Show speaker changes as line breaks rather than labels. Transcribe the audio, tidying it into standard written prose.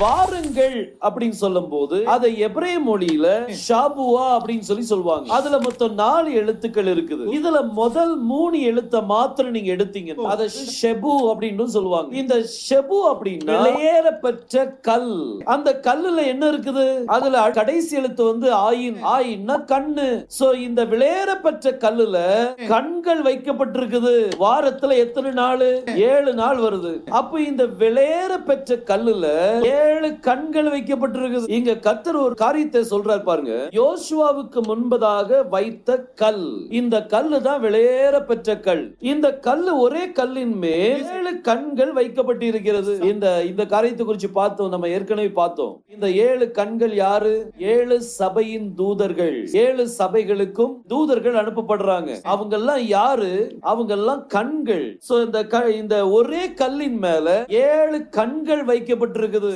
வாருங்கள் அப்படின்னு சொல்லும் போது அதை எபிரேய மொழியில ஷாபுவா அப்படின்னு சொல்லுவாங்க. அதுல மொத்தம் 4 எழுத்துக்கள் இருக்குது. இதுல முதல் 3 எழுத்த மாத்திரம் நீங்க எடுத்தீங்க அத ஷெபு அப்படின்னு சொல்லுவாங்க. இந்த ஷெபு அப்படின்னா வெளியேற பெற்ற கல். அந்த கல்லுல என்ன இருக்குது? அதுல கடைசி எழுத்து வந்து ஆயின். ஆயின்னா கண்ணு. சோ இந்த வெளியேற பெற்ற கல்லுல கண்கள் வைக்கப்பட்டிருக்குது. வாரத்துல எத்தனை நாள்? 7 நாள் வருது. அப்ப இந்த வெளியேற பெற்ற கல்லுல 7 கண்கள் வைக்கப்பட்டிருக்குது. இங்க கர்த்தர் ஒரு காரியத்தை சொல்றார் பாருங்க. யோசுவாவுக்கு முன்பதாக வைத்த கல். இந்த கல்லு தான் வெளியேற பெற்ற கல். இந்த கல்லு ஒரே கல்லின் மேல் 7 கண்கள் வைக்கப்பட்டிருக்கிறது. இந்த காரியத்தை குறித்து பார்த்தோம். நம்ம ஏற்கனவே பார்த்தோம். இந்த 7 கண்கள் யாரு? 7 சபையின் தூதர்கள். 7 சபைகளுக்கும் தூதர்கள் அனுப்பப்படுறாங்க. அவங்க எல்லாம் யாரு? அவங்க எல்லாம் கண்கள். சோ இந்த ஒரே கல்லின் மேல 7 கண்கள் வைக்கப்பட்டிருக்குது.